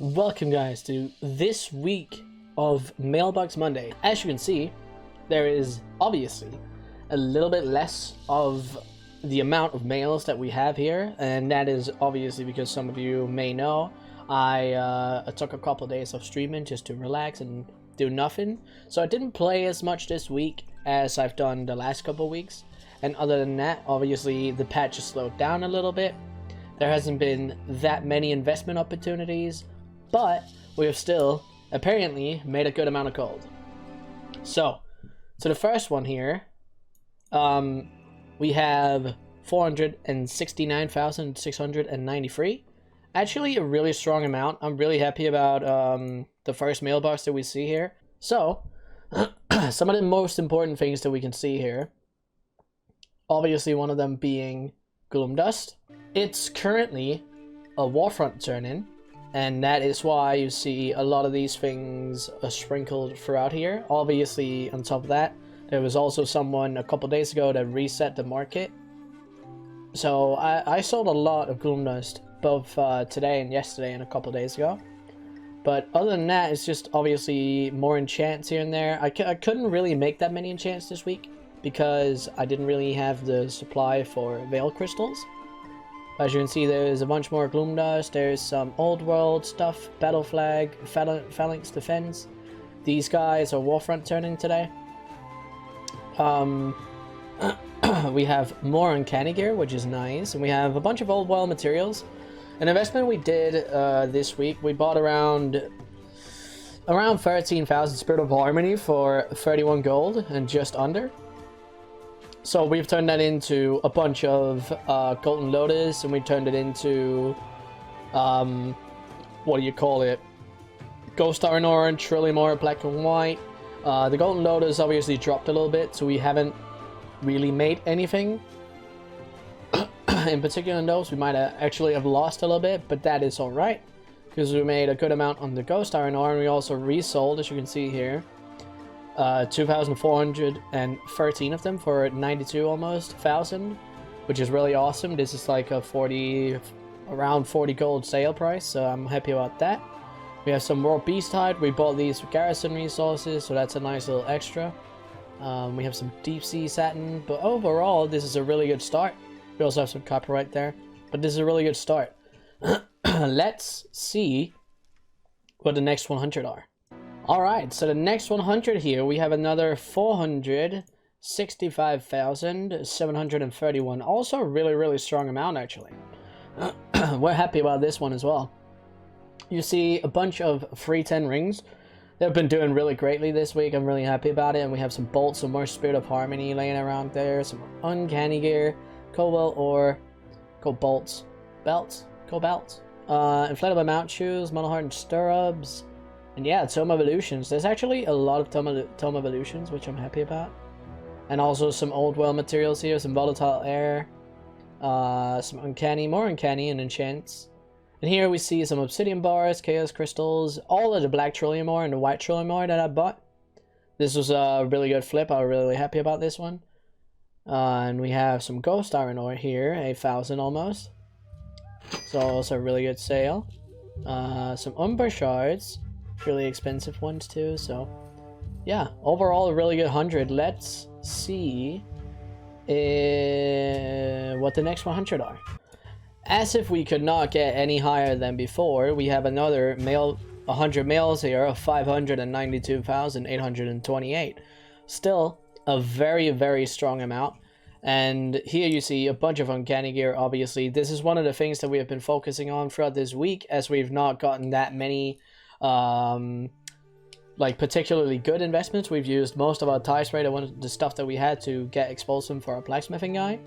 Welcome guys to this week of Mailbox Monday. As you can see, there is obviously a little bit less of the amount of mails that we have here, and that is obviously because some of you may know I took a couple of days of streaming just to relax and do nothing, so I didn't play as much this week as I've done the last couple of weeks. And other than that, obviously the patch has slowed down a little bit. There hasn't been that many investment opportunities, but we have still apparently made a good amount of gold. So the first one here, we have 469,693. Actually a really strong amount. I'm really happy about the first mailbox that we see here. So some of the most important things that we can see here, obviously one of them being Gloom Dust. It's currently a Warfront turn-in, and that is why you see a lot of these things sprinkled throughout here. Obviously, on top of that, there was also someone a couple days ago that reset the market. So I sold a lot of Gloom Dust, both today and yesterday and a couple days ago. But other than that, it's just obviously more enchants here and there. I couldn't really make that many enchants this week because I didn't really have the supply for Veil Crystals. As you can see, there's a bunch more Gloom Dust, there's some old world stuff, Battle Flag, Phalanx Defense. These guys are Warfront turning today. We have more Uncanny Gear, which is nice, and we have a bunch of old world materials. An investment we did this week, we bought around 13,000 Spirit of Harmony for 31 gold and just under. So we've turned that into a bunch of Golden Lotus, and we turned it into, what do you call it? Ghost Iron Orange, Trillium Black and White. The Golden Lotus obviously dropped a little bit, so we haven't really made anything. In particular in those, we might actually have lost a little bit, but that is alright, because we made a good amount on the Ghost Iron Ore, and we also resold, as you can see here, 2,413 of them for 92 almost thousand, which is really awesome. This is like a around 40 gold sale price, so I'm happy about that. We have some Raw Beast Hide. We bought these for garrison resources, so that's a nice little extra. We have some Deep Sea Satin, but overall this is a really good start. We also have some copyright there, but this is a really good start. Let's see what the next 100 are. Alright, so the next 100 here, we have another 465,731. Also a really strong amount, actually. We're happy about this one as well. You see a bunch of free 10 rings. They've been doing really greatly this week. I'm really happy about it. And we have some bolts, some more Spirit of Harmony laying around there. Some Uncanny Gear, Cobalt Ore, Belts, Inflatable Mount Shoes, Model Hardened Stirrups. And yeah, Tome Evolutions. There's actually a lot of Tome Evolutions, which I'm happy about. And also some old world materials here, some Volatile Air, some more Uncanny and Enchants. And here we see some Obsidian Bars, Chaos Crystals, all of the Black Trillium Ore and the White Trillium Ore that I bought. This was a really good flip. I was really happy about this one. And we have some Ghost Iron Ore here, 8,000 almost. So also a really good sale. Some Umber Shards. Really expensive ones too, so yeah, overall a really good 100. Let's see what the next 100 are. As if we could not get any higher than before, we have another 100 mails here of 592,828. Still a very strong amount. And here you see a bunch of Uncanny Gear. Obviously this is one of the things that we have been focusing on throughout this week, as we've not gotten that many like particularly good investments. We've used most of our tie spray, the stuff that we had to get Expulsum for our blacksmithing guy.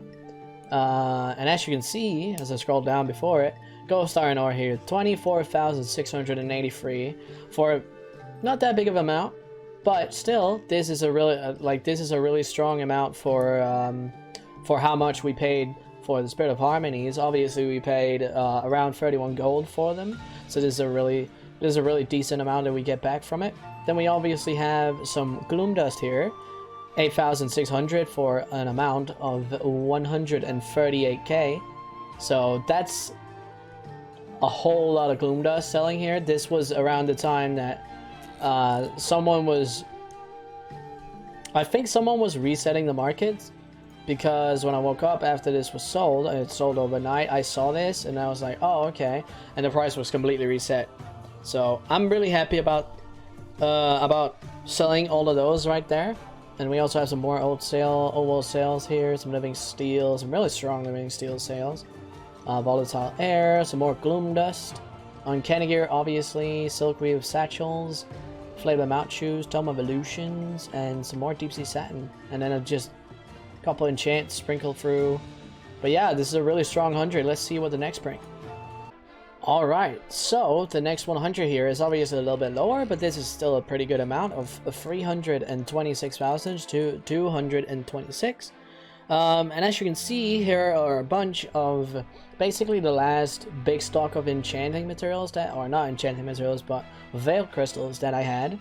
And as you can see, as I scroll down before it, Ghost Iron Ore here, 24,683 for not that big of an amount, but still, this is a really strong amount for how much we paid for the Spirit of Harmonies. Obviously, we paid around 31 gold for them, so this is a really decent amount that we get back from it. Then we obviously have some Gloom Dust here, 8,600 for an amount of 138k. So that's a whole lot of Gloom Dust selling here. This was around the time that someone was... I think someone was resetting the markets, because when I woke up after this was sold, and it sold overnight, I saw this and I was like, oh, okay. And the price was completely reset. So I'm really happy about selling all of those right there. And we also have some more old world sales here, some living steel, some really strong living steel sales. Volatile air, some more Gloom Dust. Uncanny gear, obviously, silkweave satchels, flavor mount shoes, tome of illusions, and some more deep sea satin. And then just a couple enchants sprinkled through. But yeah, this is a really strong 100. Let's see what the next bring. Alright, so the next 100 here is obviously a little bit lower, but this is still a pretty good amount of 326,000 to 226. And as you can see, here are a bunch of basically the last big stock of enchanting materials that, or not enchanting materials, but veil crystals that I had.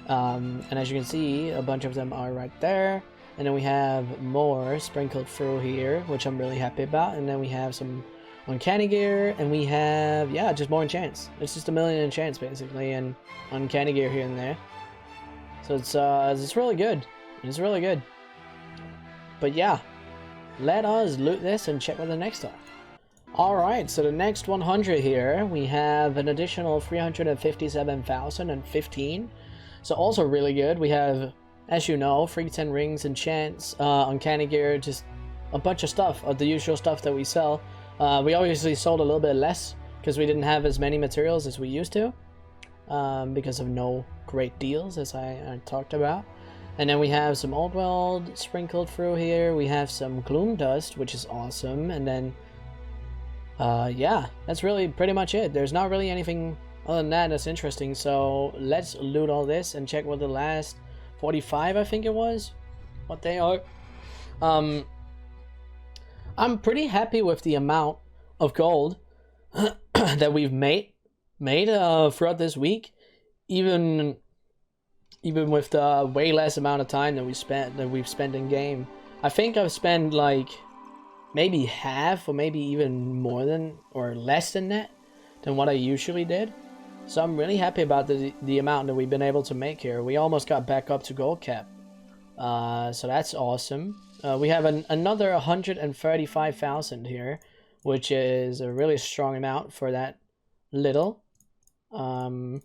And as you can see, a bunch of them are right there. And then we have more sprinkled through here, which I'm really happy about. And then we have some uncanny gear, and we have, yeah, just more enchants. It's just a million enchants basically, and uncanny gear here and there. So it's really good. It's really good. But yeah, let us loot this and check what the next are. Alright, so the next 100 here, we have an additional 357,015. So also really good. We have, as you know, free 10 rings, enchants, uncanny gear, just a bunch of stuff, of the usual stuff that we sell. We obviously sold a little bit less because we didn't have as many materials as we used to, because of no great deals, as I talked about. And then we have some old world sprinkled through here. We have some Gloom Dust, which is awesome. And then, yeah, that's really pretty much it. There's not really anything other than that that's interesting. So let's loot all this and check what the last 45, I think it was, what they are. I'm pretty happy with the amount of gold that we've made throughout this week, even with the way less amount of time that we've spent in game. I think I've spent like maybe half, or maybe even more than, or less than that, than what I usually did. So I'm really happy about the amount that we've been able to make here. We almost got back up to gold cap, so that's awesome. We have another 135,000 here, which is a really strong amount for that little. So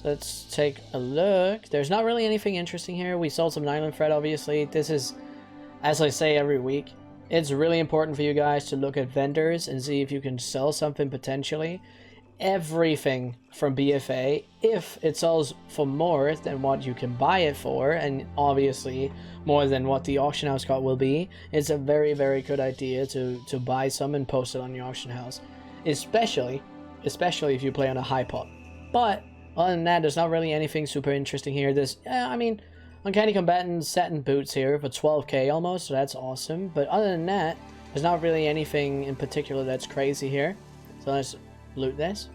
let's take a look. There's not really anything interesting here. We sold some nylon thread, obviously. This is, as I say every week, it's really important for you guys to look at vendors and see if you can sell something potentially. Everything from BFA, if it sells for more than what you can buy it for, and obviously more than what the auction house cut will be, it's a very, very good idea to buy some and post it on your auction house, especially if you play on a high pop. But other than that, there's not really anything super interesting here. There's, I mean, Uncanny Combatant satin boots here for 12k almost, so that's awesome. But other than that, there's not really anything in particular that's crazy here. So let's loot this.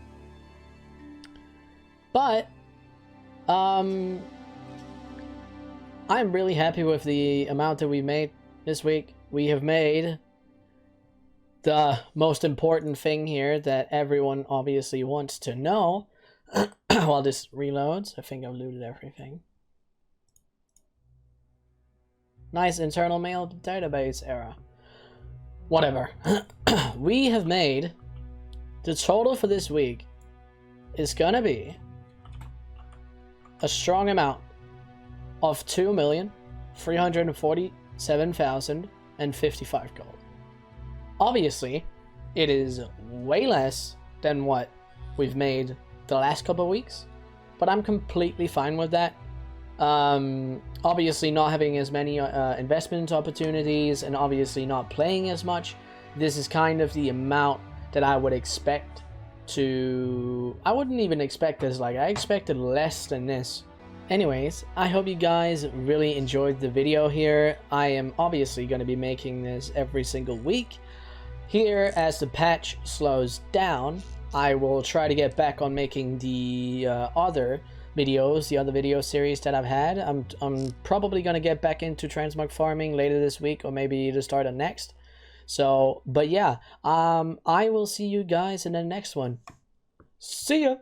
But I'm really happy with the amount that we made this week. We have made the most important thing here that everyone obviously wants to know. While this reloads, I think I've looted everything. Nice internal mail database error. Whatever. We have made, the total for this week is gonna be a strong amount of 2,347,055 gold. Obviously, it is way less than what we've made the last couple of weeks, but I'm completely fine with that. Obviously not having as many investment opportunities, and obviously not playing as much, this is kind of the amount that I would expect to... I wouldn't even expect this, like I expected less than this. Anyways, I hope you guys really enjoyed the video here. I am obviously going to be making this every single week. Here, as the patch slows down, I will try to get back on making the other videos, the other video series that I've had. I'm probably going to get back into transmog farming later this week, or maybe the start of next. So, but yeah, I will see you guys in the next one. See ya.